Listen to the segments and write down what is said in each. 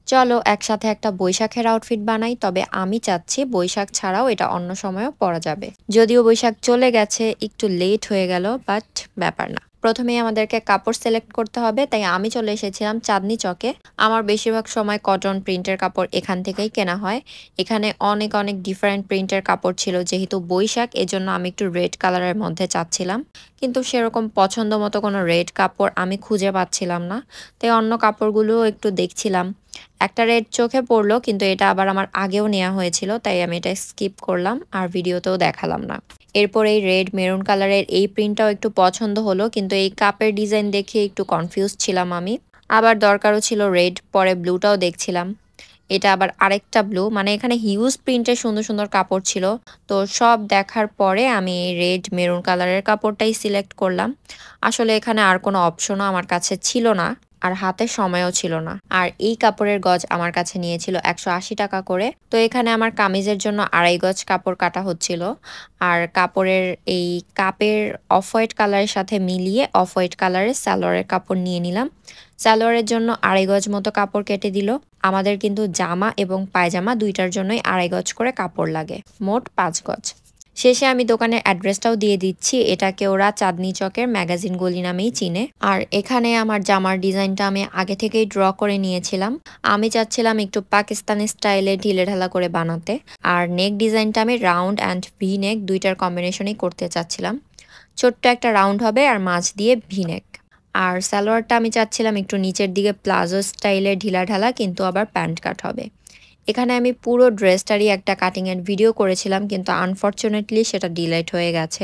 চলো একসাথে একটা বৈশাখের আউটফিট বানাই, তবে আমি চাচ্ছি বৈশাখ ছাড়াও এটা অন্য সময়ও পরা যাবে। যদিও বৈশাখ চলে গেছে, একটু লেট হয়ে গেল, বাট ব্যাপার না। প্রথমেই আমাদেরকে কাপড় সিলেক্ট করতে হবে, তাই আমি চলে এসেছিলাম চাঁদনি চকে। আমার বেশিরভাগ সময় কটন প্রিন্টের কাপড় এখান থেকেই কেনা হয়। এখানে অনেক অনেক ডিফারেন্ট প্রিন্টের কাপড় ছিল, যেহেতু বৈশাখ এজন্য আমি একটু রেড কালারের মধ্যে চাচ্ছিলাম, কিন্তু সেরকম পছন্দ মতো কোনো রেড কাপড় আমি খুঁজে পাচ্ছিলাম না। তাই অন্য কাপড়গুলো একটু দেখছিলাম। একটা রেড চোখে পড়লো, কিন্তু এটা আবার আমার আগেও নেওয়া হয়েছিল, তাই আমি এটা স্কিপ করলাম আর ভিডিওতেও দেখালাম না। এরপর এই রেড মেরুন কালারের এই প্রিন্টটাও একটু পছন্দ হলো, কিন্তু এই কাপের ডিজাইন দেখে একটু কনফিউজ ছিলাম আমি। আবার দরকারও ছিল রেড, পরে ব্লুটাও দেখছিলাম। এটা আবার আরেকটা ব্লু, মানে এখানে হিউজ প্রিন্টের সুন্দর সুন্দর কাপড় ছিল। তো সব দেখার পরে আমি এই রেড মেরুন কালারের কাপড়টাই সিলেক্ট করলাম। আসলে এখানে আর কোনো অপশনও আমার কাছে ছিল না, আর হাতে সময়ও ছিল না। আর এই কাপড়ের গজ আমার কাছে নিয়েছিল 180 টাকা করে। তো এখানে আমার কামিজের জন্য 2.5 গজ কাপড় কাটা হচ্ছিল। আর কাপড়ের এই কাপের অফ হোয়াইট কালারের সাথে মিলিয়ে অফ হোয়াইট কালারের সালোয়ারের কাপড় নিয়ে নিলাম। সালোয়ারের জন্য 2.5 গজ মতো কাপড় কেটে দিল। আমাদের কিন্তু জামা এবং পায়জামা দুইটার জন্যই 2.5 গজ করে কাপড় লাগে, মোট 5 গজ। শেষে আমি দোকানের অ্যাড্রেসটাও দিয়ে দিচ্ছি। এটাকে ওরা চাঁদনি চকের ম্যাগাজিন গলি নামেই চিনে। আর এখানে আমার জামার ডিজাইনটা আমি আগে থেকেই ড্র করে নিয়েছিলাম। আমি চাচ্ছিলাম একটু পাকিস্তানি স্টাইলে ঢিলেঢালা করে বানাতে। আর নেক ডিজাইনটা আমি রাউন্ড অ্যান্ড ভি নেক দুইটার কম্বিনেশনেই করতে চাচ্ছিলাম। ছোট্ট একটা রাউন্ড হবে আর মাঝ দিয়ে ভি নেক। আর সালোয়ারটা আমি চাচ্ছিলাম একটু নিচের দিকে প্লাজো স্টাইলে ঢিলাঢালা, কিন্তু আবার প্যান্ট কাট হবে। এখানে আমি পুরো ড্রেসটারই একটা কাটিংয়ের ভিডিও করেছিলাম, কিন্তু আনফরচুনেটলি সেটা ডিলেট হয়ে গেছে।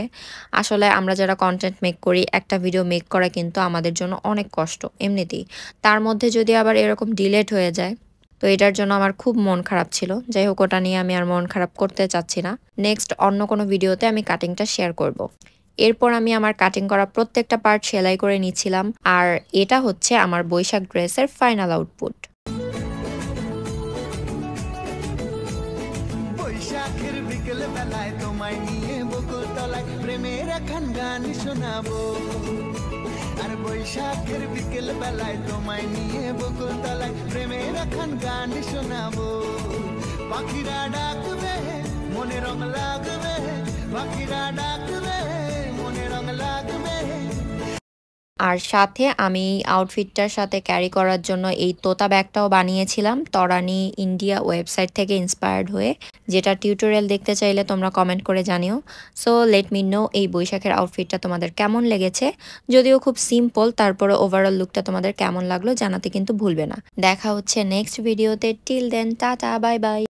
আসলে আমরা যারা কন্টেন্ট মেক করি, একটা ভিডিও মেক করা কিন্তু আমাদের জন্য অনেক কষ্ট এমনিতেই। তার মধ্যে যদি আবার এরকম ডিলেট হয়ে যায়, তো এটার জন্য আমার খুব মন খারাপ ছিল। যাই হোক, ওটা নিয়ে আমি আর মন খারাপ করতে চাচ্ছি না। নেক্সট অন্য কোনো ভিডিওতে আমি কাটিংটা শেয়ার করব। এরপর আমি আমার কাটিং করা প্রত্যেকটা পার্ট সেলাই করে নিচ্ছিলাম। আর এটা হচ্ছে আমার বৈশাখ ড্রেসের ফাইনাল আউটপুট। বৈশাখের বিকেল বেলায় তোমায় নিয়ে বকুল তলায় প্রেমের একখান গান শোনাবো। আর বৈশাখের বিকেল বেলায় তোমায় নিয়ে বকুল তলায় প্রেমের একখান গান শোনাবো। পাখিরা ডাকবে মনে রং লাগবে, পাখিরা ডাকবে মনে রং লাগবে। আর সাথে আমি আউটফিটটার সাথে ক্যারি করার জন্য এই তোতা ব্যাগটাও বানিয়েছিলাম তরানি ইন্ডিয়া ওয়েবসাইট থেকে ইন্সপায়ার্ড হয়ে, যেটা টিউটোরিয়াল দেখতে চাইলে তোমরা কমেন্ট করে জানিও। সো লেট মি নো এই বৈশাখের আউটফিটটা তোমাদের কেমন লেগেছে। যদিও খুব সিম্পল, তারপরে ওভারঅল লুকটা তোমাদের কেমন লাগলো জানাতে কিন্তু ভুলবে না। দেখা হচ্ছে নেক্সট ভিডিওতে। Till then tata, bye by.